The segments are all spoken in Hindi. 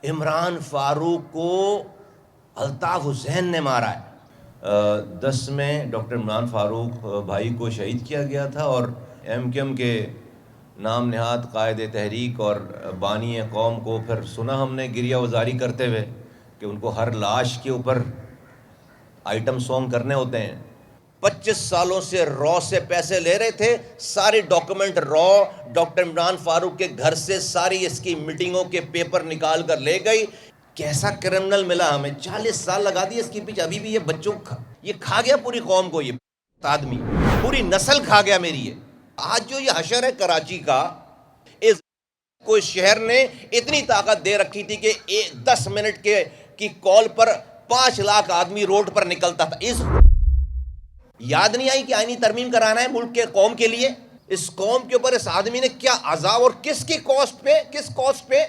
इमरान फारूक को अल्ताफ हुसैन ने मारा है। 10 में डॉक्टर इमरान फारूक भाई को शहीद किया गया था और MQM के नाम नहाद कायदे तहरीक और बानी कौम को फिर सुना हमने गिरिया वजारी करते हुए कि उनको हर लाश के ऊपर आइटम सॉन्ग करने होते हैं। 25 सालों से रॉ से पैसे ले रहे थे, सारे document raw doctor Imran Farooq के घर से सारी इसकी मीटिंगों के पेपर निकाल कर ले गई। कैसा क्रिमिनल मिला हमें, 40 साल लगा दिए इसके पीछे, अभी भी ये बच्चों ये खा गया पूरी कौम को, ये आदमी पूरी नस्ल खा गया मेरी। ये आज जो ये हशर है कराची का, इस कोई शहर ने इतनी ताकत दे रखी थी कि 10 मिनट के की कॉल पर 5 लाख आदमी रोड पर निकलता था। इस याद नहीं आई कि आईनी तरमीम कराना है मुल्क के कौम के लिए। इस कौम के ऊपर इस आदमी ने क्या अजाब और किसकी कॉस्ट पे, किस कॉस्ट पे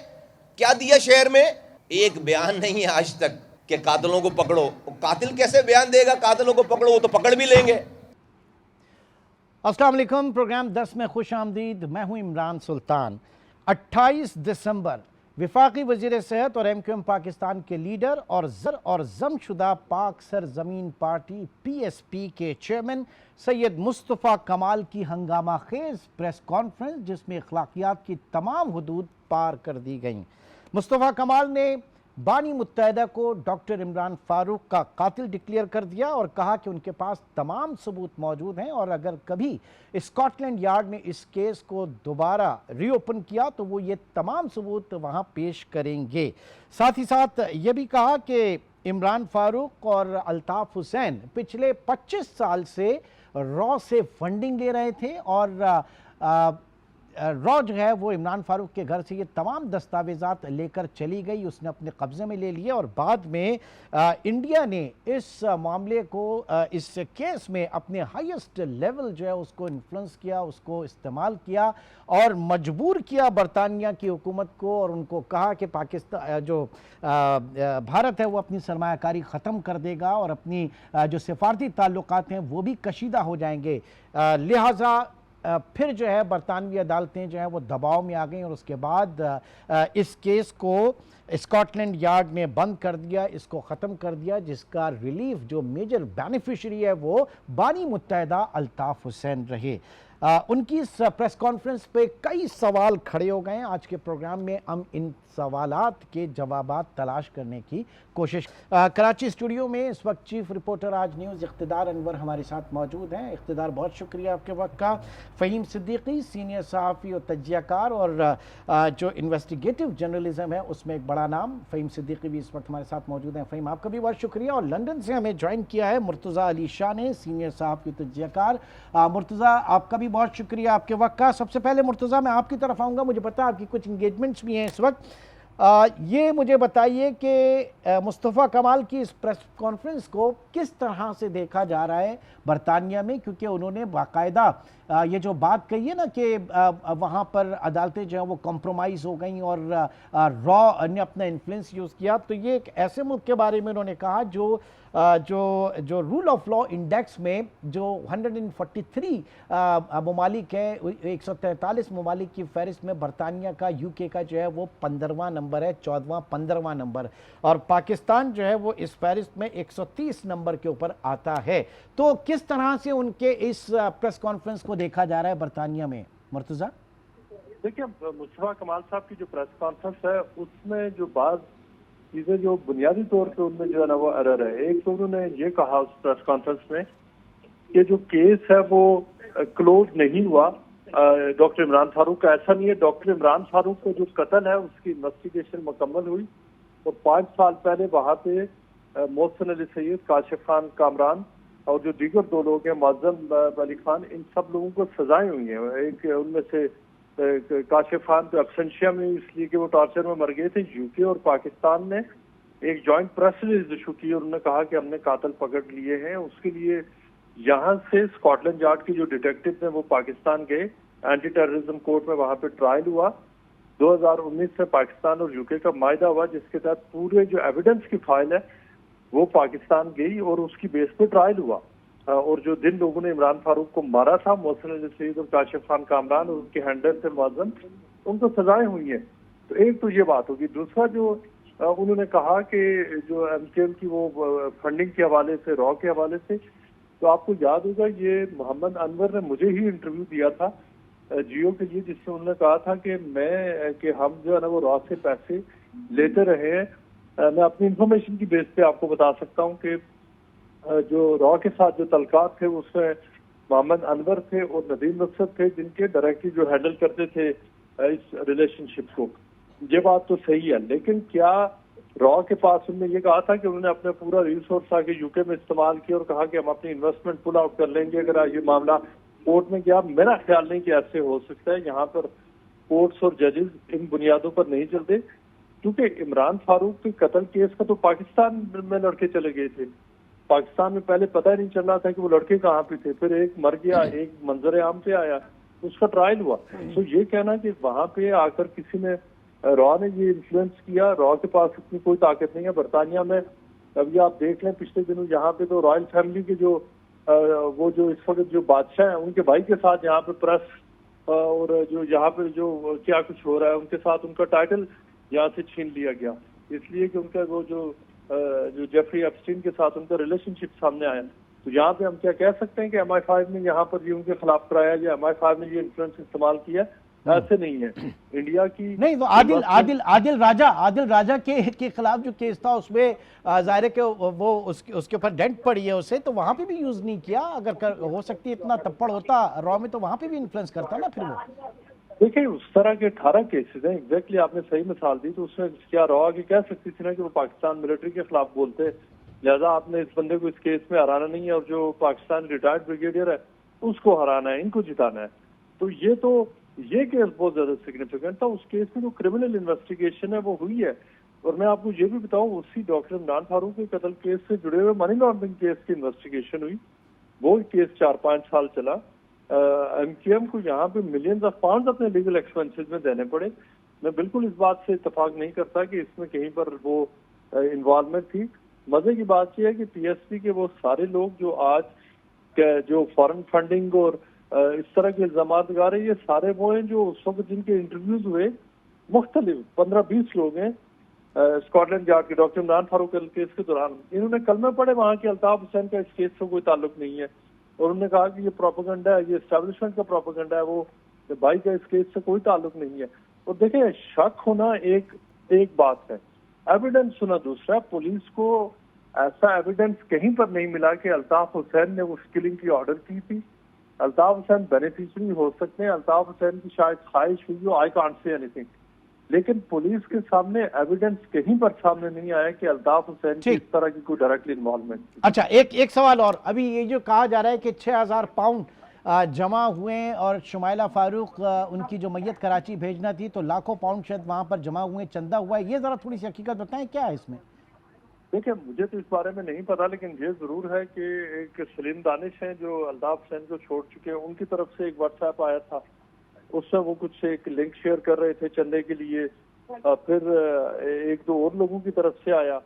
क्या दिया शहर में। एक बयान नहीं है आज तक कि कातिलों को पकड़ो। कातिल कैसे बयान देगा, कातिलों को पकड़ो, वो तो पकड़ भी लेंगे। अस्सलाम वालेकुम। प्रोग्राम 10 में खुश आमदीद। मैं हूं इमरान सुल्तान। 28 दिसंबर विफाकी वजीर सेहत और MQM पाकिस्तान के लीडर और जमशुदा पाक सरजमीन पार्टी PSP के चेयरमैन सैयद मुस्तफ़ा कमाल की हंगामा खेज प्रेस कॉन्फ्रेंस, जिसमें अखलाकियात की तमाम हदूद पार कर दी गईं। मुस्तफ़ा कमाल ने बानी मुत्तहदा को डॉक्टर इमरान फारूक का कातिल डिक्लेयर कर दिया और कहा कि उनके पास तमाम सबूत मौजूद हैं और अगर कभी स्कॉटलैंड यार्ड ने इस केस को दोबारा रीओपन किया तो वो ये तमाम सबूत वहाँ पेश करेंगे। साथ ही साथ ये भी कहा कि इमरान फारूक और अल्ताफ हुसैन पिछले 25 साल से रॉ से फंडिंग ले रहे थे और रॉ जो है वो इमरान फारूक के घर से ये तमाम दस्तावेज़ात लेकर चली गई, उसने अपने कब्ज़े में ले लिए और बाद में इंडिया ने इस मामले को इस केस में अपने हाईएस्ट लेवल जो है उसको इन्फ्लुएंस किया, उसको इस्तेमाल किया और मजबूर किया बरतानिया की हुकूमत को और उनको कहा कि पाकिस्तान जो भारत है वो अपनी सरमायाकारी ख़त्म कर देगा और अपनी जो सिफारती ताल्लुकात हैं वो भी कशीदा हो जाएंगे। लिहाजा फिर जो है बरतानवी अदालतें जो है वो दबाव में आ गई और उसके बाद इस केस को स्कॉटलैंड यार्ड ने बंद कर दिया, इसको ख़त्म कर दिया, जिसका रिलीफ जो मेजर बेनिफिशरी है वो बानी मुत्तहदा अल्ताफ हुसैन रहे। उनकी इस प्रेस कॉन्फ्रेंस पे कई सवाल खड़े हो गए हैं। आज के प्रोग्राम में हम इन सवालात के जवाबात तलाश करने की कोशिश। कराची स्टूडियो में इस वक्त चीफ रिपोर्टर आज न्यूज़ इख्तिदार अनवर हमारे साथ मौजूद हैं। इख्तिदार, बहुत शुक्रिया आपके वक्त का। फ़हीम सिद्दीकी सीनियर सहाफ़ी और तज्जियाकार और जो इन्वेस्टिगेटिव जर्नलिज्म है उसमें एक बड़ा नाम, फ़हीम सिद्दीकी भी इस वक्त हमारे साथ मौजूद हैं। फ़हीम, आपका भी बहुत शुक्रिया। और लंदन से हमें ज्वाइन किया है मुर्तज़ा अली शाह ने, सीनियर सहाफ़ी तज्जियाकार। मुर्तज़ा, आपका भी बहुत शुक्रिया आपके वक्त का। सबसे पहले मुर्तज़ा मैं आपकी तरफ आऊँगा, मुझे पता है आपकी कुछ इंगेजमेंट्स भी हैं इस वक्त। ये मुझे बताइए कि मुस्तफ़ा कमाल की इस प्रेस कॉन्फ्रेंस को किस तरह से देखा जा रहा है बरतानिया में, क्योंकि उन्होंने बाकायदा ये जो बात कही है ना कि वहाँ पर अदालतें जो हैं वो कॉम्प्रोमाइज़ हो गई और रॉ ने अपना इन्फ्लुएंस यूज़ किया। तो ये एक ऐसे मुल्क के बारे में उन्होंने कहा जो रूल ऑफ लॉ इंडेक्स में जो 143 ममालिक है, 143 ममालिक की फहरिस्त में बरतानिया का, UK का जो है वो 15वां नंबर है, 14वां 15वां नंबर, और पाकिस्तान जो है वो इस फहरिस्त में 130 नंबर के ऊपर आता है। तो किस तरह से उनके इस प्रेस कॉन्फ्रेंस को देखा जा रहा है बरतानिया में, मुर्तज़ा? देखिए, मुस्तफ़ा कमाल साहब की जो प्रेस कॉन्फ्रेंस है उसमें जो बात चीजें जो बुनियादी तौर पे उनमें जो है ना वो एरर है। एक तो उन्होंने ये कहा उस प्रेस कॉन्फ्रेंस में कि जो केस है वो क्लोज नहीं हुआ डॉक्टर इमरान फारूक का। ऐसा नहीं है, डॉक्टर इमरान फारूक को जो कत्ल है उसकी इन्वेस्टिगेशन मुकम्मल हुई और 5 साल पहले वहाँ पे मोहसिन अली सैयद, काशिफ खान कामरान और जो दीगर 2 लोग हैं, मुअज़्ज़म अली खान, इन सब लोगों को सजाएं हुई हैं। एक उनमें से काशिफ खान तो एब्सेंशिया में इसलिए कि वो टॉर्चर में मर गए थे। UK और पाकिस्तान ने एक जॉइंट प्रेस रिलीज इशू की और उन्होंने कहा कि हमने कातिल पकड़ लिए हैं। उसके लिए यहाँ से स्कॉटलैंड यार्ड के जो डिटेक्टिव हैं वो पाकिस्तान गए, एंटी टेररिज्म कोर्ट में वहाँ पे ट्रायल हुआ। 2019 से पाकिस्तान और UK का मायदा हुआ जिसके तहत पूरे जो एविडेंस की फाइल है वो पाकिस्तान गई और उसकी बेस पे ट्रायल हुआ। और जो जिन लोगों ने इमरान फारूक को मारा था, मोहसिन अली सईद और काशिफ खान कामरान और उनके हैंडल थे मुअज़्ज़म, उनको सजाएं हुई हैं। तो एक तो ये बात होगी। दूसरा जो उन्होंने कहा कि जो एमकेएम की वो फंडिंग के हवाले से, रॉ के हवाले से, तो आपको याद होगा ये मोहम्मद अनवर ने मुझे ही इंटरव्यू दिया था जियो के लिए, जिसमें उन्होंने कहा था कि हम जो है ना वो रॉ से पैसे लेते रहे हैं। मैं अपनी इंफॉर्मेशन की बेस पे आपको बता सकता हूँ कि जो रॉ के साथ जो तलकात थे उसमें मोहम्मद अनवर थे और नदीम नुसरत थे, जिनके डायरेक्टली जो हैंडल करते थे इस रिलेशनशिप को। ये बात तो सही है, लेकिन क्या रॉ के पास उन्होंने ये कहा था कि उन्होंने अपना पूरा रिसोर्स आके यूके में इस्तेमाल किया और कहा कि हम अपनी इन्वेस्टमेंट पुल आउट कर लेंगे अगर ये मामला कोर्ट में गया? मेरा ख्याल नहीं कि ऐसे हो सकता है। यहाँ पर कोर्ट्स और जजेस इन बुनियादों पर नहीं चलते, क्योंकि इमरान फारूक के कत्ल केस का तो पाकिस्तान में लड़के चले गए थे। पाकिस्तान में पहले पता ही नहीं चल रहा था कि वो लड़के कहाँ पे थे, फिर एक मर गया, एक मंजर आम पे आया, उसका ट्रायल हुआ। तो ये कहना कि वहां पे आकर किसी ने, रॉ ने ये इन्फ्लुएंस किया, रॉ के पास इतनी कोई ताकत नहीं है। बरतानिया में अभी आप देख लें पिछले दिनों यहाँ पे तो रॉयल फैमिली के जो वो जो इस वक्त जो बादशाह हैं उनके भाई के साथ यहाँ पे प्रेस और जो यहाँ पे जो क्या कुछ हो रहा है उनके साथ उनका टाइटल यहाँ से छीन लिया गया, इसलिए कि उनका वो जो जेफरी एप्स्टीन के साथ उनका रिलेशनशिप सामने आया। तो यहाँ पे हम क्या कह सकते हैं कि MI5 ने यहाँ पर ये उनके खिलाफ कराया या MI5 ने ये इन्फ्लुएंस इस्तेमाल किया? ऐसे नहीं है। इंडिया की नहीं तो आदिल राजा के खिलाफ जो केस था उसमें जाहिर है कि वो उसके ऊपर डेंट पड़ी है उसे, तो वहां पे भी यूज नहीं किया। अगर हो सकती है इतना तप्पड़ होता रॉ में तो वहां पे भी इन्फ्लुएंस करता ना फिर वो। देखिए उस तरह के 18 केसेस हैं, एग्जैक्टली आपने सही मिसाल दी। तो उसमें क्या रॉ की कह सकती थी ना कि वो पाकिस्तान मिलिट्री के खिलाफ बोलते, लिहाजा आपने इस बंदे को इस केस में हराना नहीं है और जो पाकिस्तान रिटायर्ड ब्रिगेडियर है उसको हराना है, इनको जिताना है। तो ये केस बहुत ज्यादा सिग्निफिकेंट था। उस केस में जो क्रिमिनल इन्वेस्टिगेशन है वो हुई है। और मैं आपको ये भी बताऊं, उसी डॉक्टर इमरान फारूक के कत्ल केस से जुड़े हुए मनी लॉन्ड्रिंग केस की इन्वेस्टिगेशन हुई। वो केस 4-5 साल चला। एमकेएम को यहाँ पे मिलियंस ऑफ पाउंड अपने लीगल एक्सपेंसेस में देने पड़े। मैं बिल्कुल इस बात से इत्तेफाक नहीं करता कि इसमें कहीं पर वो इन्वॉल्वमेंट थी। मजे की बात यह है कि पीएसपी के वो सारे लोग जो आज जो फॉरेन फंडिंग और इस तरह के इल्जाम लगा रहे, ये सारे वो हैं जो उस वक्त जिनके इंटरव्यूज हुए मुख्तलिफ 15-20 लोग हैं स्कॉटलैंड यार्ड के डॉक्टर इमरान फारूक केस के दौरान। इन्होंने कलमे पढ़े वहाँ के अल्ताफ हुसैन का इस केस से कोई ताल्लुक नहीं है और उन्होंने कहा कि ये प्रोपेगेंडा है, ये एस्टेब्लिशमेंट का प्रोपेगेंडा है, वो भाई का इस केस से कोई ताल्लुक नहीं है। और देखें, शक होना एक बात है, एविडेंस होना दूसरा। पुलिस को ऐसा एविडेंस कहीं पर नहीं मिला कि अल्ताफ हुसैन ने उस किलिंग की ऑर्डर की थी। अल्ताफ हुसैन बेनिफिशियरी हो सकते हैं, अल्ताफ हुसैन की शायद ख्वाहिश हुई हो, आई कांट से एनीथिंग, लेकिन पुलिस के सामने एविडेंस कहीं पर सामने नहीं आया कि अल्ताफ हुसैन की इस तरह की कोई डायरेक्टली इन्वॉल्वमेंट थी। अच्छा, एक सवाल और। अभी ये जो कहा जा रहा है कि 6000 पाउंड जमा हुए और शुमाइला फारूक उनकी जो मैयत कराची भेजना थी तो लाखों पाउंड शायद वहां पर जमा हुए, चंदा हुआ है, ये जरा थोड़ी सी हकीकत बताएं क्या है इसमें? देखिए मुझे तो इस बारे में नहीं पता, लेकिन ये जरूर है कि एक सलीम दानिश हैं जो अल्ताफ हुसैन को छोड़ चुके हैं, उनकी तरफ से एक व्हाट्सएप आया था, उससे वो कुछ एक लिंक शेयर कर रहे थे चंदे के लिए। फिर 1-2 और लोगों की तरफ से आया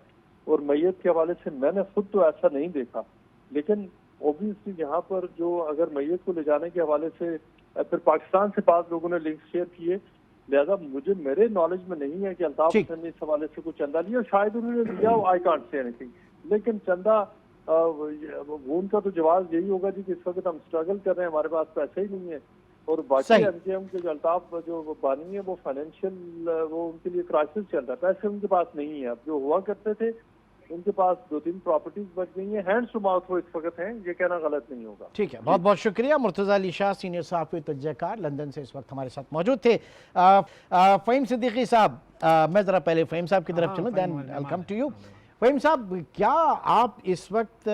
और मैयत के हवाले से मैंने खुद तो ऐसा नहीं देखा, लेकिन ऑब्वियसली यहाँ पर जो अगर मैयत को ले जाने के हवाले से फिर पाकिस्तान से 5 लोगों ने लिंक शेयर किए, लिहाजा मुझे मेरे नॉलेज में नहीं है कि अल्ताफ हुसैन ने इस हवाले से कुछ चंदा लिया, शायद उन्होंने लिया हो, आई कांट से एनीथिंग। लेकिन चंदा वो उनका तो जवाब यही होगा जी कि इस वक्त हम स्ट्रगल कर रहे हैं, हमारे पास पैसे ही नहीं है। और बाकी एमकेएम के जो अल्ताफ जो बानी है वो फाइनेंशियल वो उनके लिए क्राइसिस चल रहा है, पैसे उनके पास नहीं है। अब जो हुआ करते थे उनके पास 2-3 प्रॉपर्टीज बच गई हैं, हैंड्स टू माउथ वो इस वक्त हैं, ये कहना गलत नहीं होगा। ठीक है, बहुत बहुत शुक्रिया। मुर्तज़ा अली शाह सीनियर सहाफ़ी तजज़ियाकार लंदन से इस वक्त हमारे साथ मौजूद थे। फ़हीम सिद्दीकी साहब, मैं ज़रा पहले फ़हीम साहब की तरफ चलूँ, then I will come to you. Fahim साहब, क्या आप इस वक्त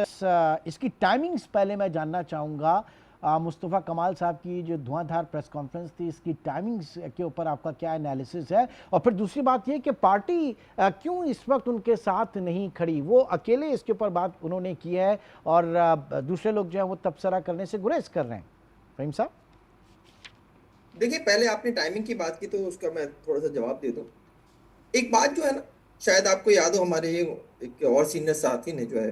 इसकी टाइमिंग्स पहले मैं जानना चाहूँगा, मुस्तफ़ा कमाल साहब की जो धुआंधार प्रेस कॉन्फ्रेंस थी, इसकी टाइमिंग्स के ऊपर आपका क्या एनालिसिस है? और फिर दूसरी बात ये कि पार्टी क्यों इस वक्त उनके साथ नहीं खड़ी? वो अकेले इसके ऊपर बात उन्होंने की है और दूसरे लोग जो है वो तबसरा करने से गुरेज कर रहे हैं। फ़हीम साहब, देखिए, पहले आपने टाइमिंग की बात की तो उसका मैं थोड़ा सा जवाब दे दूं। एक बात जो है ना, शायद आपको याद हो, हमारे एक और सीनियर साथी ने जो है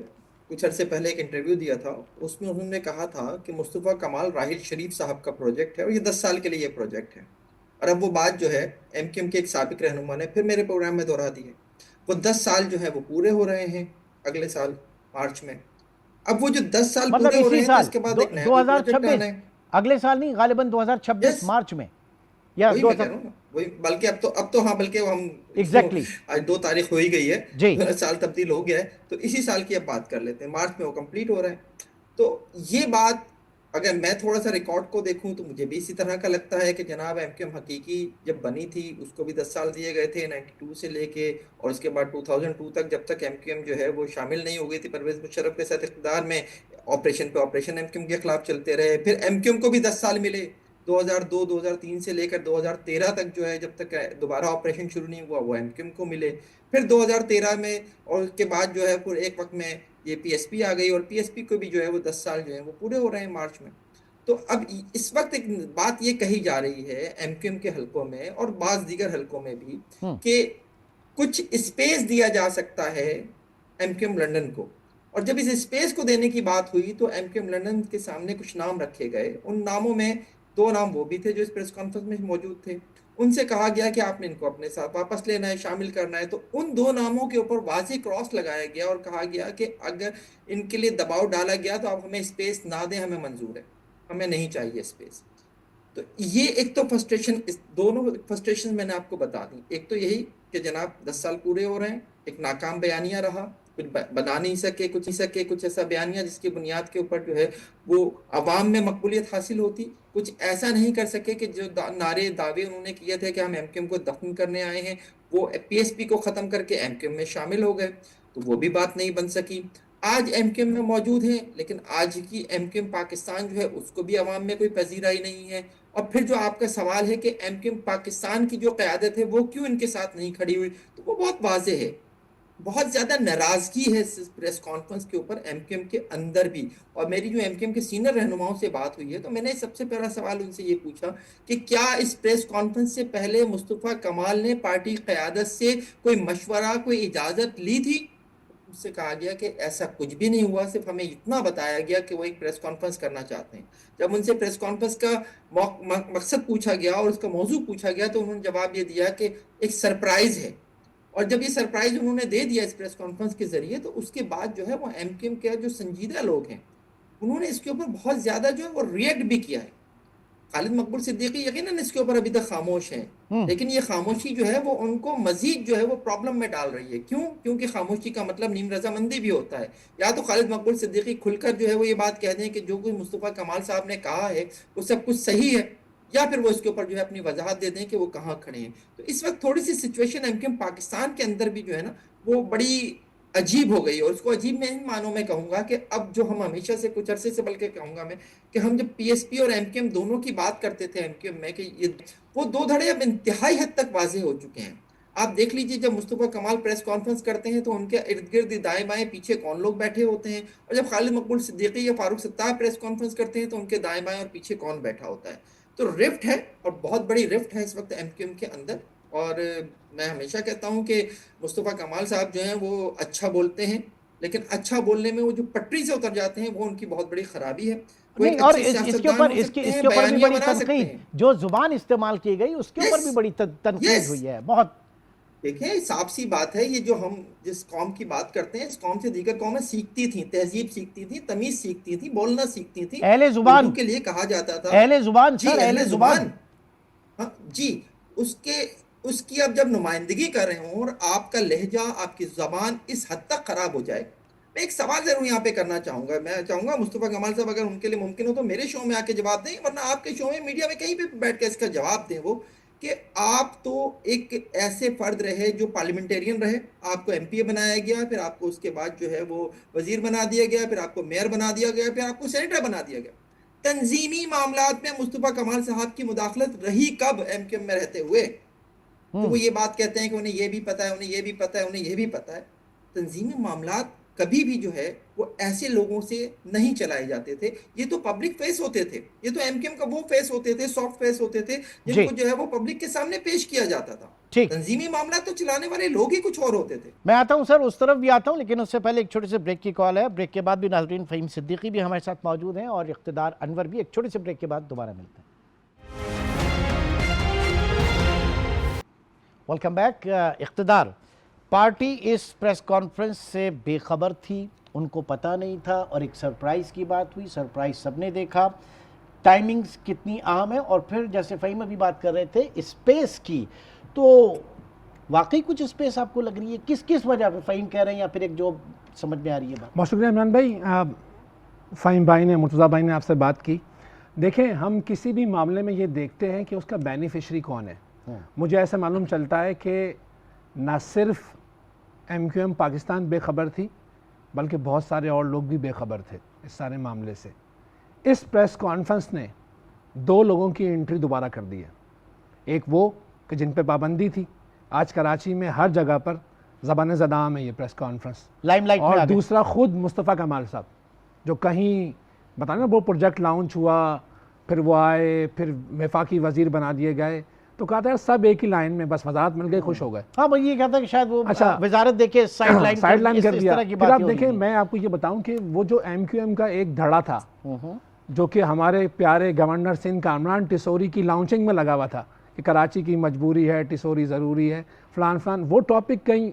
कुछ अर्से पहले एक इंटरव्यू दिया था, उसमें उन्होंने कहा था कि मुस्तफ़ा कमाल राहिल शरीफ साहब का प्रोजेक्ट है और ये 10 साल के लिए ये प्रोजेक्ट है। और अब वो बात जो है एमकेएम के एक साबिक रहनुमा ने फिर मेरे प्रोग्राम में दोहरा दी है। वो 10 साल जो है वो पूरे हो रहे हैं अगले साल मार्च में। अब वो जो 10 साल मतलब पूरे हो रहे इसी हैं तो साल इसके बाद एक नया कोई प्रोजेक्ट आना 2026, है। अगले साल नहीं, गालिबन 2026 यस, मार्च में या वही मैं कह रहा हूँ ना, वही बल्कि अब तो हाँ, बल्कि हम एग्जैक्टली आज 2 तारीख हो ही गई है, जी। साल तब्दील हो गया है, तो इसी साल की अब बात कर लेते हैं, मार्च में वो कंप्लीट हो रहा है। तो ये बात अगर मैं थोड़ा सा रिकॉर्ड को देखूं तो मुझे भी इसी तरह का लगता है कि जनाब एमक्यूएम हकीकी जब बनी थी उसको भी 10 साल दिए गए थे 92 से लेके, और उसके बाद 2002 तक, जब तक एमक्यूएम जो है वो शामिल नहीं हो गई थी परवेज मुशर्रफ के साथ इक़्तिदार में, ऑपरेशन पे ऑपरेशन एमक्यूएम के खिलाफ चलते रहे। फिर एमक्यूएम को भी 10 साल मिले, 2002-2003 से लेकर 2013 तक जो है, जब तक दोबारा ऑपरेशन शुरू नहीं हुआ वो एमक्यूएम को मिले। फिर 2013 में और उसके बाद जो है फिर एक वक्त में ये पीएसपी आ गई, और पीएसपी को भी जो है वो 10 साल जो है वो पूरे हो रहे हैं मार्च में। तो अब इस वक्त एक बात ये कही जा रही है एमक्यूएम के हलकों में और बाज दीगर हलकों में भी कि कुछ स्पेस दिया जा सकता है एमक्यूएम लंदन को। और जब इस स्पेस को देने की बात हुई तो एमक्यूएम लंदन के सामने कुछ नाम रखे गए। उन नामों में 2 नाम वो भी थे जो इस प्रेस कॉन्फ्रेंस में मौजूद थे। उनसे कहा गया कि आपने इनको अपने साथ वापस लेना है, शामिल करना है। तो उन 2 नामों के ऊपर वाज़ेह क्रॉस लगाया गया और कहा गया कि अगर इनके लिए दबाव डाला गया तो आप हमें स्पेस ना दें, हमें मंजूर है, हमें नहीं चाहिए स्पेस। तो ये एक तो फ्रस्ट्रेशन, इस दोनों फ्रस्ट्रेशन मैंने आपको बता दी। एक तो यही कि जनाब 10 साल पूरे हो रहे हैं, एक नाकाम बयानिया रहा, कुछ बना नहीं सके, कुछ ऐसा बयानिया जिसकी बुनियाद के ऊपर जो है वो अवाम में मकबूलियत हासिल होती। कुछ ऐसा नहीं कर सके कि जो नारे दावे उन्होंने किए थे कि हम एमक्यूएम को दफन करने आए हैं, वो पीएसपी को ख़त्म करके एमक्यूएम में शामिल हो गए, तो वो भी बात नहीं बन सकी। आज एमक्यूएम में मौजूद हैं, लेकिन आज की एमक्यूएम पाकिस्तान जो है उसको भी अवाम में कोई पजीराई नहीं है। और फिर जो आपका सवाल है कि एमक्यूएम पाकिस्तान की जो क़यादत है वो क्यों इनके साथ नहीं खड़ी हुई, तो वो बहुत वाज़ेह है। बहुत ज़्यादा नाराज़गी है इस प्रेस कॉन्फ्रेंस के ऊपर एमक्यूएम के अंदर भी। और मेरी जो एमक्यूएम के सीनियर रहनुमाओं से बात हुई है तो मैंने सबसे पहला सवाल उनसे ये पूछा कि क्या इस प्रेस कॉन्फ्रेंस से पहले मुस्तफ़ा कमाल ने पार्टी क़यादत से कोई मशवरा, कोई इजाज़त ली थी? उससे कहा गया कि ऐसा कुछ भी नहीं हुआ, सिर्फ हमें इतना बताया गया कि वो एक प्रेस कॉन्फ्रेंस करना चाहते हैं। जब उनसे प्रेस कॉन्फ्रेंस का मकसद पूछा गया और उसका मौजू पूछा गया तो उन्होंने जवाब ये दिया कि एक सरप्राइज है। और जब ये सरप्राइज उन्होंने दे दिया इस प्रेस कॉन्फ्रेंस के जरिए तो उसके बाद जो है वो एमक्यूएम के जो संजीदा लोग हैं उन्होंने इसके ऊपर बहुत ज़्यादा जो है वो रिएक्ट भी किया है। खालिद मकबूल सिद्दीकी यकीनन इसके ऊपर अभी तक खामोश हैं, लेकिन ये खामोशी जो है वो उनको मजीद जो है वो प्रॉब्लम में डाल रही है। क्यों? क्योंकि खामोशी का मतलब नीम रजामंदी भी होता है। या तो खालिद मकबूल सिद्दीकी खुलकर जो है वो ये बात कह दें कि जो कुछ मुस्तफ़ा कमाल साहब ने कहा है वो सब कुछ सही है, या फिर वो इसके ऊपर जो है अपनी वजाहत दे दें कि वो कहाँ खड़े हैं। तो इस वक्त थोड़ी सी सिचुएशन एमक्यूएम पाकिस्तान के अंदर भी जो है ना वो बड़ी अजीब हो गई। और उसको अजीब मैं इन मानों में कहूँगा कि अब जो हम हमेशा से कुछ अरसे से, बल्कि कहूँगा मैं कि हम जब पीएसपी और एमक्यूएम दोनों की बात करते थे एमक्यूएम में कि ये वो 2 धड़े अब इंतहाई हद तक वाजे हो चुके हैं। आप देख लीजिए जब मुस्तफ़ा कमाल प्रेस कॉन्फ्रेंस करते हैं तो उनके इर्द गिर्द दाएं बाएं पीछे कौन लोग बैठे होते हैं, और जब खालिद मकबूल सिद्दीकी या फारूक सत्तार प्रेस कॉन्फ्रेंस करते हैं तो उनके दाएं बाएं और पीछे कौन बैठा होता है। तो रिफ्ट है, और बहुत बड़ी रिफ्ट है इस वक्त एमक्यूएम के अंदर। और मैं हमेशा कहता हूं कि मुस्तफ़ा कमाल साहब जो हैं वो अच्छा बोलते हैं, लेकिन अच्छा बोलने में वो जो पटरी से उतर जाते हैं वो उनकी बहुत बड़ी खराबी है। वो नहीं, एक और अच्छे इसके सियासतदान ऊपर हो सकते हैं, इसके ऊपर भी बयानिया बड़ी बना सकते तनकीद, हैं। जो जुबान इस्तेमाल की गई उसके ऊपर भी बड़ी तनकीद यस, हुई है बहुत। देखें साफ सी बात है, ये जो हम जिस कौम की बात करते हैं इस कौम से दीगर कौमें सीखती थी, तहजीब सीखती थी, तमीज सीखती थी, बोलना सीखती थी। अहले जुबान, उर्दू के लिए कहा जाता था अहले जुबान जी सर, अहले जुबान। हाँ जी, उसके उसकी अब जब नुमाइंदगी कर रहे हो और आपका लहजा, आपकी जबान इस हद तक खराब हो जाए। मैं एक सवाल जरूर यहाँ पे करना चाहूंगा, मैं चाहूंगा मुस्तफ़ा कमाल साहब अगर उनके लिए मुमकिन हो तो मेरे शो में आके जवाब दें, वरना आपके शो में मीडिया में कहीं पे बैठ के इसका जवाब दें वो कि आप तो एक ऐसे फर्द रहे जो पार्लियामेंटेरियन रहे, आपको एमपीए बनाया गया, फिर आपको उसके बाद जो है वो वजीर बना दिया गया, फिर आपको मेयर बना दिया गया, फिर आपको सेनेटर बना दिया गया। तंजीमी मामलात में मुस्तफ़ा कमाल साहब की मुदाखलत रही कब एमक्यूएम में रहते हुए? तो वो ये बात कहते हैं कि उन्हें ये भी पता है, उन्हें ये भी पता है, उन्हें ये भी पता है। तंजीमी मामलात कभी भी जो है वो ऐसे लोगों से नहीं चलाए जाते थे। ये तो पब्लिक फेस होते थे, ये तो एमक्यूएम का वो फेस होते थे, सॉफ्ट फेस होते थे जिनको जो है वो पब्लिक के सामने पेश किया जाता था। ठीक, तंजीमी मामला तो चलाने वाले लोग ही कुछ और होते थे। मैं आता हूं सर, उस तरफ भी आता हूं, लेकिन उससे पहले एक छोटे से ब्रेक की कॉल है। ब्रेक के बाद भी नाज़रीन फ़हीम सिद्दीकी भी हमारे साथ मौजूद हैं और इक़्तिदार अनवर भी। एक छोटे से ब्रेक के बाद दोबारा मिलते हैं। Welcome back. इक़्तिदार, पार्टी इस प्रेस कॉन्फ्रेंस से बेखबर थी, उनको पता नहीं था और एक सरप्राइज़ की बात हुई। सरप्राइज़ सबने देखा। टाइमिंग्स कितनी अहम है। और फिर जैसे फ़हीम अभी बात कर रहे थे स्पेस की, तो वाकई कुछ स्पेस आपको लग रही है? किस किस वजह पे फ़हीम कह रहे हैं, या फिर एक जो समझ में आ रही है बात? बहुत शुक्रिया इमरान भाई। फ़हीम भाई ने, मुर्तज़ा भाई ने आपसे बात की। देखें, हम किसी भी मामले में ये देखते हैं कि उसका बेनिफिशरी कौन है। मुझे ऐसा मालूम चलता है कि ना सिर्फ MQM पाकिस्तान बेखबर थी, बल्कि बहुत सारे और लोग भी बेखबर थे इस सारे मामले से। इस प्रेस कॉन्फ्रेंस ने 2 लोगों की एंट्री दोबारा कर दी है। एक वो कि जिन पे पाबंदी थी, आज कराची में हर जगह पर ज़बान ज़दाम है ये प्रेस कॉन्फ्रेंस, लाइमलाइट में आ और गए। दूसरा खुद मुस्तफ़ा कमाल साहब, जो कहीं बताए ना वो प्रोजेक्ट लॉन्च हुआ, फिर वो आए, फिर वफाकी वज़ीर बना दिए गए, तो कहा था यार सब एक ही लाइन में, बस वजारत मिल गई, खुश हो गए। हाँ भाई, ये कहता कि शायद वो अच्छा, वजारत देके साइड लाइन कर दिया। तरह की फिर आप बातें देखें, मैं आपको ये बताऊं कि वो जो MQM का एक धड़ा था, जो कि हमारे प्यारे गवर्नर सिंध कामरान टिसोरी की लॉन्चिंग में लगा हुआ था कि कराची की मजबूरी है, टिसोरी ज़रूरी है, फलान फलान, वो टॉपिक कहीं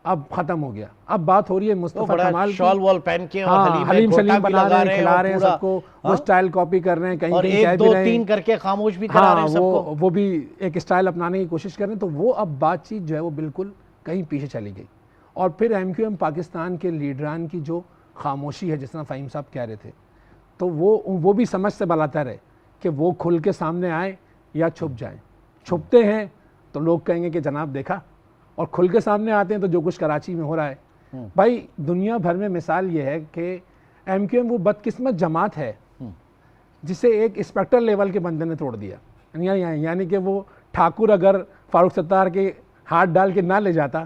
अब ख़त्म हो गया। अब बात हो रही है मुस्तफ़ा कमाल शॉल वॉल पहन के, और हाँ, हलीम शलीम बना रहे हैं, खिला रहे हैं पूरा, सबको, वो स्टाइल कॉपी कर रहे हैं, कहीं और कहीं 1 कह भी 2 रहे हैं। 3 करके खामोश भी करा रहे हैं सबको। वो भी एक स्टाइल अपनाने की कोशिश कर रहे हैं। तो वो अब बातचीत जो है वो बिल्कुल कहीं पीछे चली गई। और फिर MQM पाकिस्तान के लीडरान की जो खामोशी है, जिस तरह फ़हीम साहब कह रहे थे, तो वो भी समझ से बलातर है कि वो खुल के सामने आए या छुप जाएं। छुपते हैं तो लोग कहेंगे कि जनाब देखा, और खुल के सामने आते हैं तो जो कुछ कराची में हो रहा है भाई, दुनिया भर में मिसाल ये है कि MQM वो बदकिस्मत जमात है जिसे एक इंस्पेक्टर लेवल के बंदे ने तोड़ दिया। यानी कि वो ठाकुर अगर फारूक सत्तार के हाथ डाल के ना ले जाता,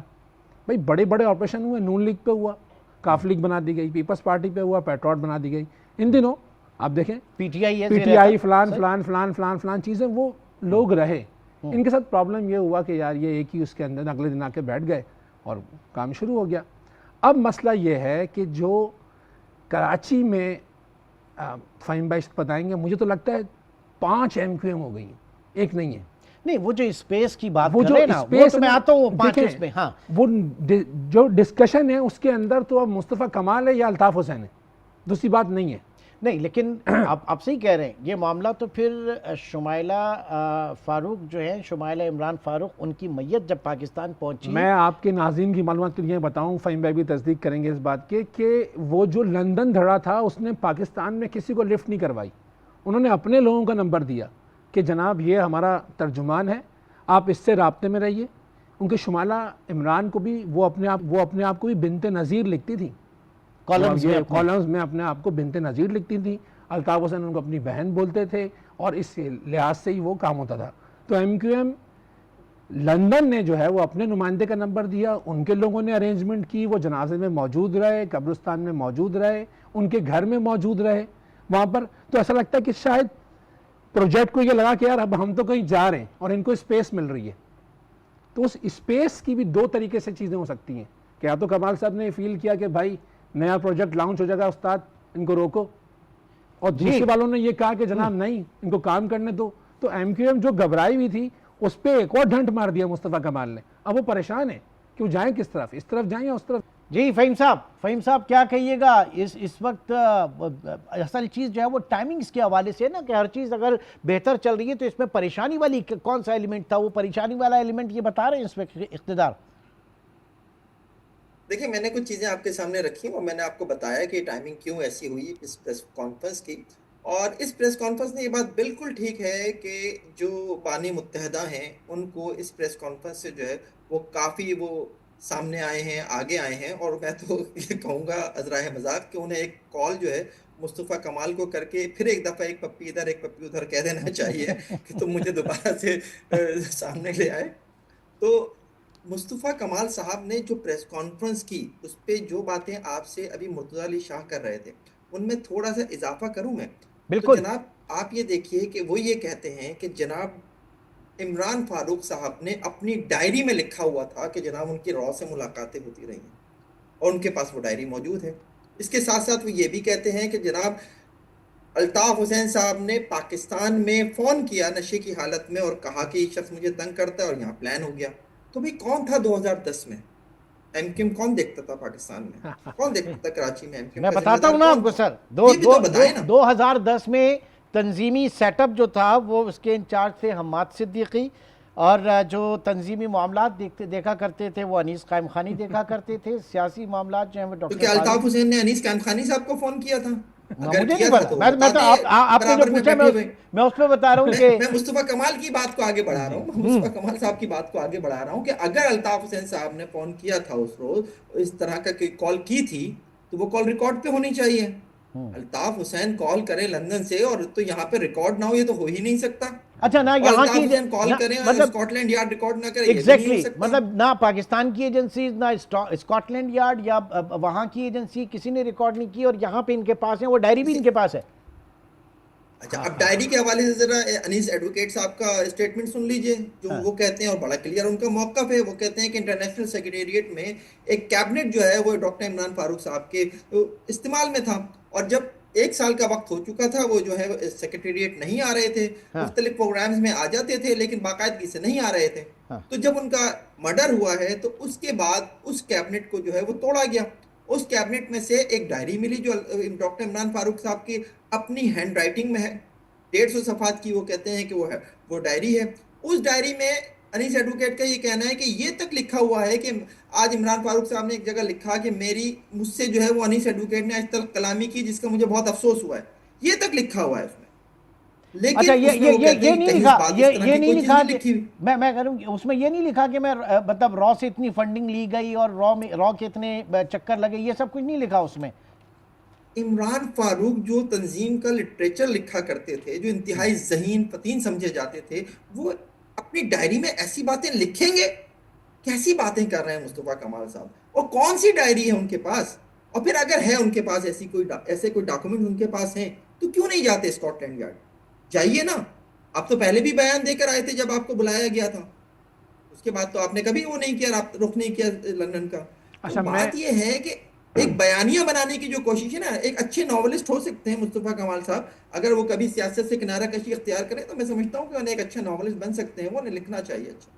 भाई बड़े बड़े ऑपरेशन हुए, नून लीग पे हुआ, काफ लीग बना दी गई, पीपल्स पार्टी पे हुआ, पेट्रोट बना दी गई। इन दिनों आप देखें PTI फलान चीज़ें, वो लोग रहे। इनके साथ प्रॉब्लम ये हुआ कि यार ये एक ही उसके अंदर अगले दिन आके बैठ गए और काम शुरू हो गया। अब मसला ये है कि जो कराची में फ़हीम भाई बताएंगे, मुझे तो लगता है 5 MQM हो गई, एक नहीं है। नहीं, वो जो स्पेस की बात वो कर जो रहे हैं ना, वो तो मैं आता हूँ 5 उसमें। हाँ, वो जो डिस्कशन है उसके अंदर तो अब मुस्तफ़ा कमाल है या अल्ताफ़ हुसैन है, दूसरी बात नहीं है। नहीं, लेकिन आप सही कह रहे हैं। ये मामला तो फिर शुमाइला फारूक जो है, शुमाइला इमरान फारूक, उनकी मैयत जब पाकिस्तान पहुंची, मैं आपके नाज़रीन की मालूमात के लिए बताऊं, फ़हीम भाई भी तस्दीक करेंगे इस बात के, कि वो जो लंदन धड़ा था उसने पाकिस्तान में किसी को लिफ्ट नहीं करवाई। उन्होंने अपने लोगों का नंबर दिया कि जनाब ये हमारा तर्जुमान है, आप इससे राब्ते में रहिए। उनके शुमाइला इमरान को भी वो अपने आप को भी बिनते नज़ीर लिखती थी, कॉलम्स में अपने आप को बिनते नज़ीर लिखती थी। अल्ताफ़ हुसैन उनको अपनी बहन बोलते थे, और इस लिहाज से ही वो काम होता था। तो MQM लंदन ने जो है वो अपने नुमाइंदे का नंबर दिया, उनके लोगों ने अरेंजमेंट की, वो जनाजे में मौजूद रहे, कब्रिस्तान में मौजूद रहे, उनके घर में मौजूद रहे वहाँ पर। तो ऐसा लगता है कि शायद प्रोजेक्ट को ये लगा कि यार अब हम तो कहीं जा रहे हैं और इनको स्पेस मिल रही है। तो उस स्पेस की भी 2 तरीके से चीज़ें हो सकती हैं कि या तो कमाल साहब ने फील किया कि भाई नया प्रोजेक्ट लॉन्च हो जाएगा उस्ताद, इनको रोको, और दूसरे वालों ने ये कहा कि जनाब नहीं, इनको काम करने दो। तो MQM जो घबराई हुई थी उस पर एक और ढंट मार दिया मुस्तफ़ा कमाल ने। अब वो परेशान है कि वो जाएं किस तरफ, इस तरफ जाएं या उस तरफ। जी फ़हीम साहब क्या कहिएगा इस वक्त? असल चीज़ जो है वो टाइमिंग्स के हवाले से ना, कि हर चीज़ अगर बेहतर चल रही है तो इसमें परेशानी वाली कौन सा एलिमेंट था? वो परेशानी वाला एलिमेंट ये बता रहे हैं इस वक्त इक़्तिदार। देखिए, मैंने कुछ चीज़ें आपके सामने रखी और मैंने आपको बताया कि टाइमिंग क्यों ऐसी हुई इस प्रेस कॉन्फ्रेंस की। और इस प्रेस कॉन्फ्रेंस में ये बात बिल्कुल ठीक है कि जो बानी मुत्तहदा हैं उनको इस प्रेस कॉन्फ्रेंस से जो है वो काफ़ी वो सामने आए हैं, आगे आए हैं। और मैं तो ये कहूँगा अज़राए मजाक कि उन्हें एक कॉल जो है मुस्तफ़ा कमाल को करके फिर एक दफ़ा एक पप्पी इधर एक पप्पी उधर कह देना चाहिए कि तुम मुझे दोबारा से सामने ले आए। तो मुस्तफ़ा कमाल साहब ने जो प्रेस कॉन्फ्रेंस की उस पे जो बातें आपसे अभी मुर्तज़ा अली शाह कर रहे थे उनमें थोड़ा सा इजाफा करूं मैं। बिल्कुल। तो जनाब आप ये देखिए कि वो ये कहते हैं कि जनाब इमरान फारूक साहब ने अपनी डायरी में लिखा हुआ था कि जनाब उनकी रॉ से मुलाकातें होती रही हैं और उनके पास वो डायरी मौजूद है। इसके साथ साथ वो ये भी कहते हैं कि जनाब अल्ताफ़ हुसैन साहब ने पाकिस्तान में फ़ोन किया नशे की हालत में और कहा कि ये शख्स मुझे तंग करता है और यहाँ प्लान हो गया। तो भाई कौन था 2010 में? एमक्यूएम कौन देखता था पाकिस्तान में? कौन देखता था कराची में? एमक्यूएम मैं का बताता हूँ ना जिम्मेदार आपको कौन था? सर, ये भी तो बताए ना। 2010 में तंजीमी सेटअप जो था वो उसके इंचार्ज थे हम्माद सिद्दीकी, और जो तंजीमी मामलात देखा करते थे वो अनीस कायम खानी देखा करते थे। सियासी मामलात जो हैं वो तो डॉक्टर क्या अल्ताफ फारूक। हुसैन ने अनीस कायम खानी साहब को फोन किया था? अगर मुझे नहीं किया था पता, तो वो मैं तो बताते आपने जो बराबर में पूछा बैठे हुए। मैं उस पर बता रहा हूँ कि मैं मुस्तफा कमाल की बात को आगे बढ़ा रहा हूँ, मैं मुस्तफा कमाल साहब की बात को आगे बढ़ा रहा हूँ कि अगर अल्ताफ हुसैन साहब ने फोन किया था उस रोज, इस तरह का कोई कॉल की थी, तो वो कॉल रिकॉर्ड पे होनी चाहिए। अल्ताफ हुसैन कॉल करे लंदन से और तो यहाँ पे रिकॉर्ड ना हो, ये तो हो ही नहीं सकता। अच्छा ना और यहाँ अल्ताफ की हुसैन कॉल ना, करें और मतलब स्कॉटलैंड यार्ड रिकॉर्ड ना करे, ये भी नहीं हो एग्जैक्टली सकता। मतलब ना पाकिस्तान की एजेंसी ना स्कॉटलैंड यार्ड या वहाँ की एजेंसी किसी ने रिकॉर्ड नहीं की, और यहाँ पे इनके पास है, वो डायरी भी इनके पास है। अच्छा, अब डायरी के हवाले से जरा अनीस एडवोकेट साहब का स्टेटमेंट सुन लीजिए जो हाँ। वो कहते हैं, और बड़ा क्लियर उनका मौक़िफ़ है। वो कहते हैं कि इंटरनेशनल सेक्रेटेरिएट में एक कैबिनेट जो है वो डॉक्टर इमरान फारूक साहब के इस्तेमाल में था, और जब 1 साल का वक्त हो चुका था, वो जो है सेक्रेटेरिएट नहीं आ रहे थे। हाँ। मुख्तलिफ प्रोग्राम्स में आ जाते थे लेकिन बाकायदगी से नहीं आ रहे थे। हाँ। तो जब उनका मर्डर हुआ है तो उसके बाद उस कैबिनेट को जो है वो तोड़ा गया। उस कैबिनेट में से एक डायरी मिली जो डॉक्टर इमरान फारूक साहब की अपनी हैंड राइटिंग में है, 150 सफ़ात की। वो कहते हैं कि वो डायरी है। उस डायरी में अनीस एडवोकेट का ये कहना है कि ये तक लिखा हुआ है कि आज इमरान फारूक साहब ने एक जगह लिखा कि मुझसे जो है वो अनीस एडवोकेट ने आज तक कलामी की, जिसका मुझे बहुत अफसोस हुआ है। ये तक लिखा हुआ है उसमें, लेकिन अच्छा उसमें वो कहते हैं कि नहीं कहीं लिखा, उस बात इस तरह ये की नहीं कोई चीज लिखा नहीं कि लिखी हुई। मैं करूँ उसमें ये नहीं लिखा कि मैं मतलब रॉ से इतनी फंडिंग ली गई और रॉ के इतने चक्कर लगे, ये सब कुछ नहीं लिखा उसमें। इमरान फारूक जो तंजीम का लिटरेचर लिखा करते थे, जो इंतहाई ज़हीन फतीन समझे जाते थे, वो अपनी डायरी में ऐसी बातें लिखेंगे? कैसी बातें कर रहे हैं मुस्तफ़ा कमाल साहब? और कौन सी डायरी है उनके पास? और फिर अगर है उनके पास ऐसे कोई डॉक्यूमेंट उनके पास हैं, तो क्यों नहीं जाते स्कॉटलैंड यार्ड? जाइए ना। आप तो पहले भी बयान देकर आए थे जब आपको बुलाया गया था, उसके बाद तो आपने कभी वो नहीं किया, रुख नहीं किया लंदन का। तो अच्छा, मैं बात यह है कि एक बयानिया बनाने की जो कोशिश है ना, एक अच्छे नॉवलिस्ट हो सकते हैं मुस्तफ़ा कमाल साहब, अगर वो कभी सियासत से किनारा कशी इख्तियार करें तो मैं समझता हूँ कि उन्हें एक अच्छा नॉवलिस्ट बन सकते हैं, वो उन्हें लिखना चाहिए। अच्छा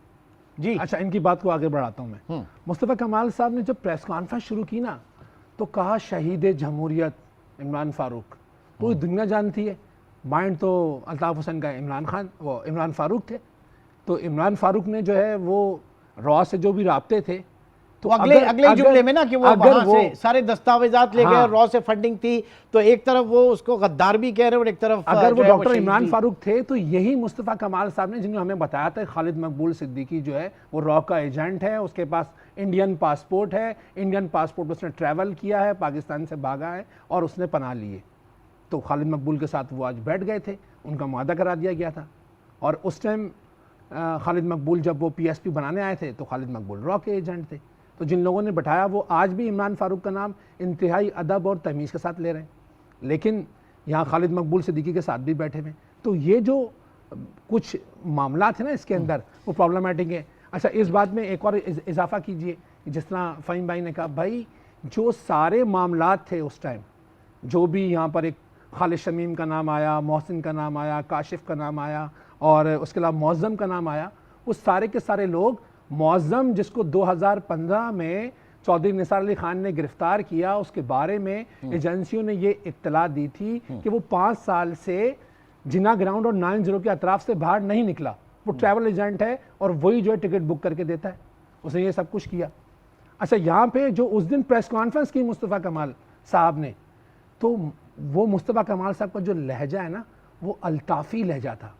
जी। अच्छा, इनकी बात को आगे बढ़ाता हूँ मैं। मुस्तफ़ा कमाल साहब ने जब प्रेस कॉन्फ्रेंस शुरू की ना, तो कहा शहीद जमहूरियत इमरान फारूक, पूरी दुनिया जानती है। माइंड तो अल्ताफ़ हुसैन का इमरान फारूक थे। तो इमरान फारूक ने जो है वो रॉ से जो भी राब्ते थे, तो अगले जुमले में ना कि वो वहां से सारे दस्तावेजात ले गए, रॉ से फंडिंग थी, तो एक तरफ वो उसको गद्दार भी कह रहे हैं और एक तरफ अगर वो डॉक्टर इमरान फारूक थे, तो यही मुस्तफ़ा कमाल साहब ने, जिन्होंने हमें बताया था खालिद मकबूल सिद्दीकी जो है वो रॉ का एजेंट है, उसके पास इंडियन पासपोर्ट है, इंडियन पासपोर्ट उसने ट्रैवल किया है, पाकिस्तान से भागा है और उसने पनाह लिए। तो खालिद मकबूल के साथ वो आज बैठ गए थे, उनका मुआहदा करा दिया गया था। और उस टाइम खालिद मकबूल जब वो PSP बनाने आए थे तो खालिद मकबूल रॉ के एजेंट थे। तो जिन लोगों ने बैठाया वो आज भी इमरान फारूक का नाम इंतहाई अदब और तमीज़ के साथ ले रहे हैं, लेकिन यहाँ खालिद मकबूल सिद्दीकी के साथ भी बैठे हुए। तो ये जो कुछ मामला थे ना इसके अंदर, वो प्रॉब्लमेटिक है। अच्छा, इस बात में एक और इजाफा कीजिए, जिस तरह फ़हीम भाई ने कहा, भाई जो सारे मामलात थे उस टाइम, जो भी यहाँ पर एक खालिद शमीम का नाम आया, मोहसिन का नाम आया, काशिफ का नाम आया और उसके अलावा मौज़म का नाम आया, वो सारे के सारे लोग, मौज़म जिसको 2015 में चौधरी निसार अली खान ने गिरफ्तार किया, उसके बारे में एजेंसियों ने ये इत्तला दी थी कि वो 5 साल से जिना ग्राउंड और 90 के अतराफ से बाहर नहीं निकला। वो ट्रैवल एजेंट है और वही जो है टिकट बुक करके देता है, उसने ये सब कुछ किया। अच्छा, यहाँ पे जो उस दिन प्रेस कॉन्फ्रेंस की मुस्तफ़ा कमाल साहब ने, तो वो मुस्तफ़ा कमाल साहब का जो लहजा है ना, वो अल्ताफ़ी लहजा था।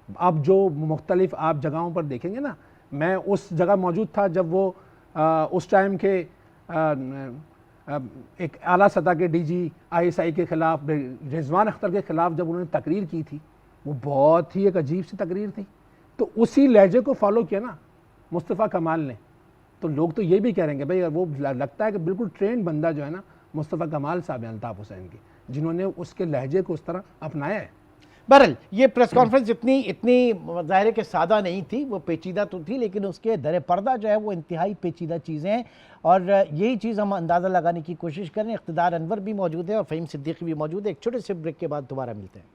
अब जो मुख्तलिफ आप जगहों पर देखेंगे ना, मैं उस जगह मौजूद था जब वो उस टाइम के एक आला सतह के DG ISI के ख़िलाफ़, रिजवान अख्तर के ख़िलाफ़ जब उन्होंने तकरीर की थी, वो बहुत ही एक अजीब सी तकरीर थी। तो उसी लहजे को फॉलो किया ना मुस्तफ़ा कमाल ने। तो लोग तो ये भी कह रहे हैं भाई, वो लगता है कि बिल्कुल ट्रेंड बंदा जो है ना मुस्तफ़ा कमाल साहब हैं अल्ताफ़ हुसैन के, जिन्होंने उसके लहजे को उस तरह अपनाया है। बहरहाल ये प्रेस कॉन्फ्रेंस इतनी ज़ाहिर के सादा नहीं थी, वो पेचीदा तो थी, लेकिन उसके दर पर्दा जो है वो इंतहाई पेचीदा चीज़ें हैं, और यही चीज़ हम अंदाज़ा लगाने की कोशिश करें। इक़्तिदार अनवर भी मौजूद है और फ़हीम सिद्दीकी भी मौजूद है। एक छोटे से ब्रेक के बाद दोबारा मिलते हैं।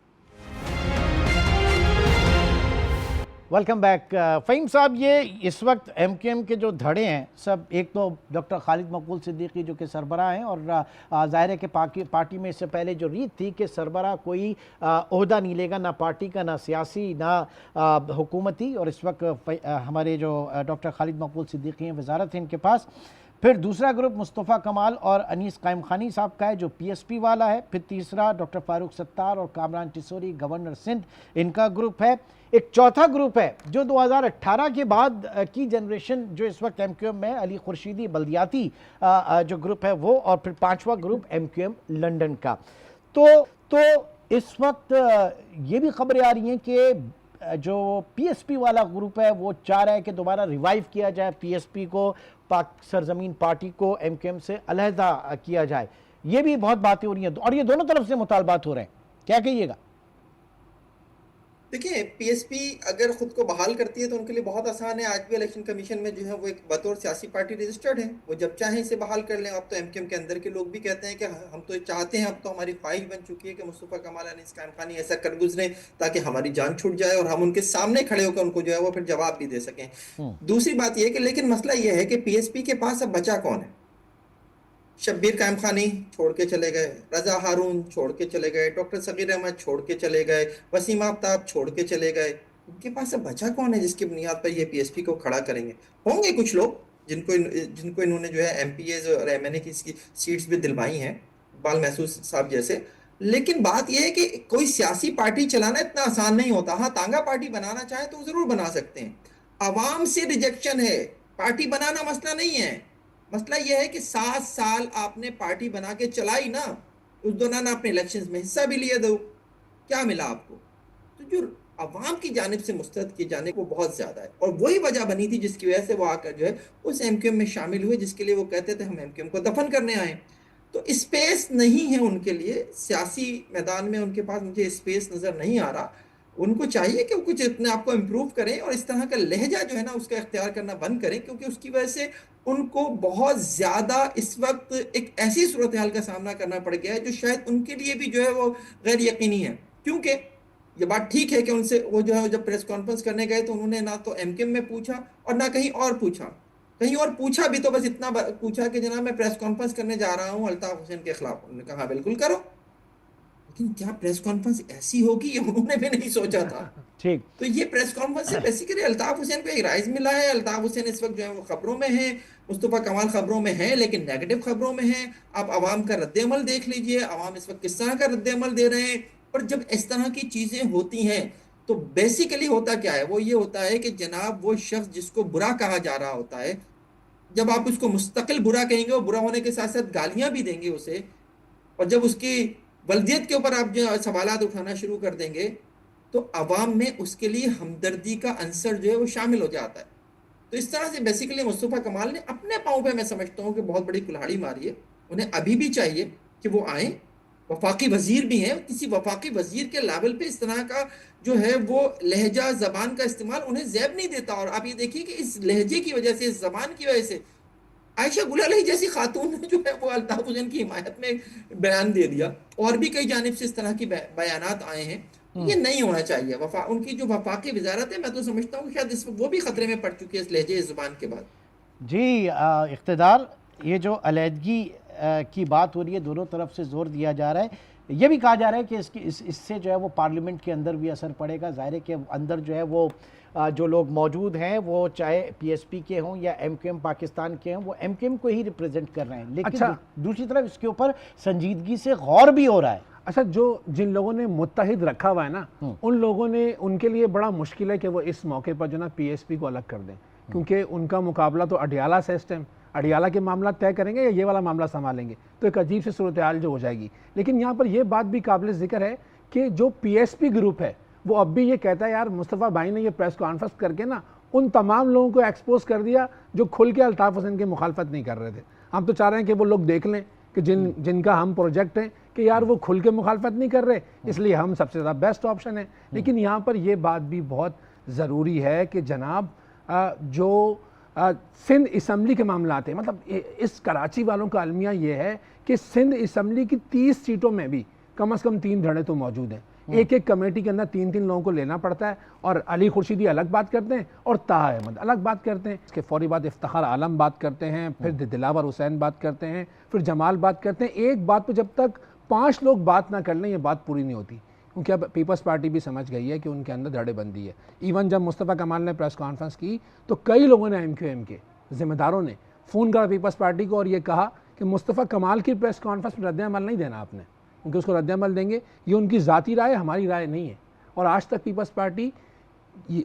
Welcome back. फ़हीम साहब, ये इस वक्त MQM के जो धड़े हैं सब, एक तो डॉक्टर खालिद मकबूल सिद्दीकी जो कि सरबराह हैं, और ज़ाहिर है कि पार्टी में इससे पहले जो रीत थी कि सरबराह कोई ओहदा नहीं लेगा, ना पार्टी का, ना सियासी, ना हुकूमती, और इस वक्त हमारे जो डॉक्टर खालिद मकबूल सिद्दीकी हैं वजारत है इनके पास। फिर दूसरा ग्रुप मुस्तफ़ा कमाल और अनीस कायम खानी साहब का है जो PSP वाला है। फिर तीसरा डॉक्टर फारूक सत्तार और कामरान टिसोरी गवर्नर सिंध, इनका ग्रुप है। एक चौथा ग्रुप है जो 2018 के बाद की जनरेशन जो इस वक्त MQM में, अली खुर्शीदी बल्दियाती जो ग्रुप है वो, और फिर पांचवा ग्रुप MQM लंदन का। तो इस वक्त ये भी खबरें आ रही हैं कि जो PSP वाला ग्रुप है वो चाह रहा है कि दोबारा रिवाइव किया जाए PSP को, पाक सरजमीन पार्टी को MQM से अलहदा किया जाए। ये भी बहुत बातें हो रही हैं और ये दोनों तरफ से मुतालबात हो रहे हैं, क्या कहिएगा? देखिए, PSP अगर खुद को बहाल करती है तो उनके लिए बहुत आसान है। आज भी इलेक्शन कमीशन में जो है वो एक बतौर सियासी पार्टी रजिस्टर्ड है, वो जब चाहें इसे बहाल कर लें। अब तो MQM के अंदर के लोग भी कहते हैं कि हम तो चाहते हैं, अब तो हमारी ख्वाहिश बन चुकी है कि मुस्तफ़ा कमाल अनीस कायम खानी ऐसा कर गुजरे ताकि हमारी जान छूट जाए और हम उनके सामने खड़े होकर उनको जो है वो फिर जवाब भी दे सकें। दूसरी बात यह कि लेकिन मसला यह है कि PSP के पास अब बचा कौन है? शब्बीर कायम खानी छोड़ के चले गए, रजा हारून छोड़ के चले गए, डॉक्टर सगीर अहमद छोड़ के चले गए, वसीम आफ्ताब छोड़ के चले गए। उनके पास अब बचा कौन है जिसकी बुनियाद पर ये PSP को खड़ा करेंगे? होंगे कुछ लोग जिनको इन्होंने जो है MPAs और MNA की सीट्स भी दिलवाई हैं, इकबाल महसूद साहब जैसे। लेकिन बात यह है कि कोई सियासी पार्टी चलाना इतना आसान नहीं होता। हाँ, तांगा पार्टी बनाना चाहे तो जरूर बना सकते हैं। आवाम से रिजेक्शन है, पार्टी बनाना मसला नहीं है। मसला यह है कि 7 साल आपने पार्टी बना के चलाई ना, उस दौरान आपने इलेक्शंस में हिस्सा भी लिया, दो क्या मिला आपको? तो जो अवाम की जानिब से मुस्तरद किए जाने को बहुत ज़्यादा है, और वही वजह बनी थी जिसकी वजह से वो आकर जो है उस MQM में शामिल हुए जिसके लिए वो कहते थे हम MQM को दफन करने आए। तो स्पेस नहीं है उनके लिए सियासी मैदान में, उनके पास मुझे स्पेस नज़र नहीं आ रहा। उनको चाहिए कि वो कुछ अपने आप को इम्प्रूव करें और इस तरह का लहजा जो है ना उसका इख्तियार करना बंद करें, क्योंकि उसकी वजह से उनको बहुत ज़्यादा इस वक्त एक ऐसी सूरत हाल का सामना करना पड़ गया है जो शायद उनके लिए भी जो है वो गैर यकीनी है। क्योंकि ये बात ठीक है कि उनसे वो जो है जब प्रेस कॉन्फ्रेंस करने गए तो उन्होंने ना तो MQM में पूछा और ना कहीं और पूछा। कहीं और पूछा भी तो बस इतना पूछा कि जनाब मैं प्रेस कॉन्फ्रेंस करने जा रहा हूँ अल्ताफ हुसैन के खिलाफ। उन्होंने कहा बिल्कुल करो, लेकिन क्या प्रेस कॉन्फ्रेंस ऐसी होगी ये उन्होंने भी नहीं सोचा था। ठीक, तो ये प्रेस कॉन्फ्रेंस से बेसिकली अल्ताफ हुसैन को एक राइज मिला है। अल्ताफ हुसैन इस वक्त जो है वो खबरों में है, मुस्तफ़ा कमाल खबरों में है लेकिन नेगेटिव खबरों में है। आप आवाम का रद्द-ए-अमल देख लीजिए, आवाम इस वक्त किस तरह का रद्द-ए-अमल दे रहे हैं। और जब इस तरह की चीज़ें होती हैं तो बेसिकली होता क्या है, वो ये होता है कि जनाब वो शख्स जिसको बुरा कहा जा रहा होता है, जब आप उसको मुस्तकिल बुरा कहेंगे, वो बुरा होने के साथ साथ गालियाँ भी देंगे उसे, और जब उसकी वल्दियत के ऊपर आप जो सवालात उठाना शुरू कर देंगे तो अवाम में उसके लिए हमदर्दी का अंसर जो है वो शामिल हो जाता है। तो इस तरह से बेसिकली मुस्तफ़ा कमाल ने अपने पाँव पे मैं समझता हूँ कि बहुत बड़ी कुल्हाड़ी मारी है। उन्हें अभी भी चाहिए कि वो आएँ, वफाकी वज़ीर भी हैं, किसी वफाकी वज़ीर के लेवल पे इस तरह का जो है वो लहजा ज़बान का इस्तेमाल उन्हें ज़ैब नहीं देता। और आप ये देखिए कि इस लहजे की वजह से, इस ज़बान की वजह से आयशा गुलाली जैसी खातून ने जो है वो अल्ताफ हुसैन की हिमायत में बयान दे दिया, और भी कई जानिब से इस तरह की बयानात आए हैं। ये नहीं होना चाहिए। उनकी जो वफाकी वजारत है, मैं तो समझता हूँ शायद वो भी खतरे में पड़ चुकी है इस लहजे ज़ुबान के बाद। जी इक़्तिदार, ये जो अलहदगी की बात हो रही है, दोनों तरफ से जोर दिया जा रहा है। ये भी कहा जा रहा है कि इससे जो है वो पार्लियामेंट के अंदर भी असर पड़ेगा। ज़ाहिर है कि अंदर जो है वो जो लोग मौजूद हैं वो चाहे PSP के हों या MQM पाकिस्तान के हों, वो MQM को ही रिप्रेजेंट कर रहे हैं। लेकिन दूसरी तरफ इसके ऊपर संजीदगी से गौर भी हो रहा है। अच्छा, जिन लोगों ने मुत्तहिद रखा हुआ है ना, उन लोगों ने, उनके लिए बड़ा मुश्किल है कि वो इस मौके पर जो ना PSP को अलग कर दें, क्योंकि उनका मुकाबला तो अडियाला से इस टाइम, अडियाला के मामला तय करेंगे या ये वाला मामला संभालेंगे, तो एक अजीब सी सूरत हाल जो हो जाएगी। लेकिन यहाँ पर यह बात भी काबिल ज़िक्र है कि जो PSP ग्रुप है वो अब भी ये कहता है यार मुस्तफ़ा भाई ने ये प्रेस कॉन्फ्रेंस करके ना उन तमाम लोगों को एक्सपोज कर दिया जो खुल के अल्ताफ हुसैन की मुखालफत नहीं कर रहे थे। हम तो चाह रहे हैं कि वो लोग देख लें कि जिनका हम प्रोजेक्ट है कि यार वो खुल के मुखालफत नहीं कर रहे, इसलिए हम सबसे ज़्यादा बेस्ट ऑप्शन है। लेकिन यहाँ पर यह बात भी बहुत ज़रूरी है कि जनाब जो सिंध असम्बली के मामला हैं, मतलब इस कराची वालों का अलमिया ये है कि सिंध असम्बली की 30 सीटों में भी कम से कम 3 धड़े तो मौजूद हैं। एक एक कमेटी के अंदर 3-3 लोगों को लेना पड़ता है, और अली खुर्शीदी अलग बात करते हैं और ताहा अहमद अलग बात करते हैं। इसके फौरी बाद इफ्तिखार आलम बात करते हैं, फिर दिलावर हुसैन बात करते हैं, फिर जमाल बात करते हैं। एक बात पे जब तक 5 लोग बात ना कर लें ये बात पूरी नहीं होती, क्योंकि अब पीपल्स पार्टी भी समझ गई है कि उनके अंदर धड़ेबंदी है। इवन जब मुस्तफ़ा कमाल ने प्रेस कॉन्फ्रेंस की तो कई लोगों ने MQM के जिम्मेदारों ने फ़ोन करा पीपल्स पार्टी को और ये कहा कि मुस्तफ़ा कमाल की प्रेस कॉन्फ्रेंस में रद्द-ए-अमल नहीं देना आपने, क्योंकि उसको रद्द-ए-अमल देंगे ये उनकी ज़ाती राय है, हमारी राय नहीं है। और आज तक पीपल्स पार्टी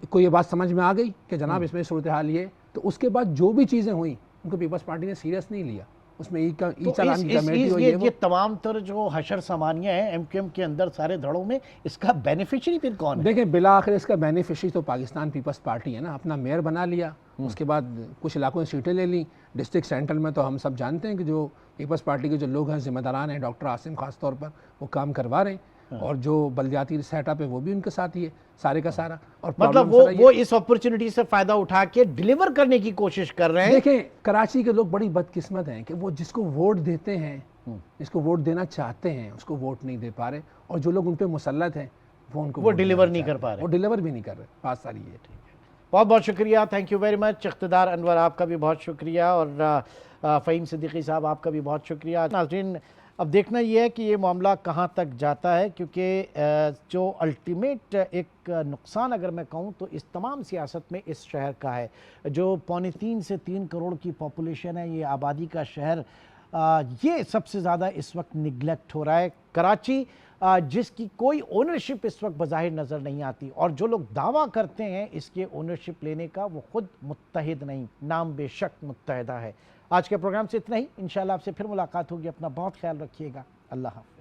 को ये बात समझ में आ गई कि जनाब इसमें सूरत हाल ये, तो उसके बाद जो भी चीज़ें हुई उनको पीपल्स पार्टी ने सीरियस नहीं लिया। उसमें ई चालान की कमेटी हुई है। ये तमाम तर जो हशर सामानियां हैं MQM के अंदर सारे धड़ों में, इसका बेनिफिशियरी फिर कौन है? देखें, बिला आखिर इसका बेनिफिशियरी तो पाकिस्तान पीपल्स पार्टी है ना। अपना मेयर बना लिया, उसके बाद कुछ इलाकों में सीटें ले ली। डिस्ट्रिक्ट सेंट्रल में तो हम सब जानते हैं कि जो पीपल्स पार्टी के जो लोग हैं, जिम्मेदारान हैं, डॉक्टर आसिम खास तौर पर, वो काम करवा रहे हैं, और जो बल्दियाती सेटअप है वो भी उनके साथ ही है सारे का सारा। और मतलब वो इस अपॉर्चुनिटी से फायदा उठा के डिलीवर करने की कोशिश कर रहे हैं। देखें, कराची के लोग बड़ी बदकिस्मत हैं कि वो जिसको वोट देते हैं, जिसको वोट देना चाहते हैं, उसको वोट नहीं दे पा रहे, और जो लोग उन पर मुसल्लत हैं वो डिलीवर नहीं कर पा रहे, वो डिलीवर भी नहीं कर रहे। बात सारी ये। ठीक है, बहुत बहुत शुक्रिया, thank you very much. Iqtidar Anwar आपका भी बहुत शुक्रिया, और फ़हीम सिद्दीकी साहब आपका भी बहुत शुक्रिया। नाज़रीन, अब देखना ये है कि ये मामला कहाँ तक जाता है, क्योंकि जो अल्टीमेट एक नुकसान अगर मैं कहूँ तो इस तमाम सियासत में इस शहर का है, जो 2.25 से 3 करोड़ की पॉपुलेशन है, ये आबादी का शहर, ये सबसे ज़्यादा इस वक्त निगलेक्ट हो रहा है। कराची जिसकी कोई ओनरशिप इस वक्त बज़ाहिर नज़र नहीं आती, और जो लोग दावा करते हैं इसके ओनरशिप लेने का, वो खुद मुत्तहिद नहीं, नाम बेशक मुत्तहिदा है। आज के प्रोग्राम से इतना ही, इंशाल्लाह आपसे फिर मुलाकात होगी। अपना बहुत ख्याल रखिएगा। अल्लाह हाफ़िज़।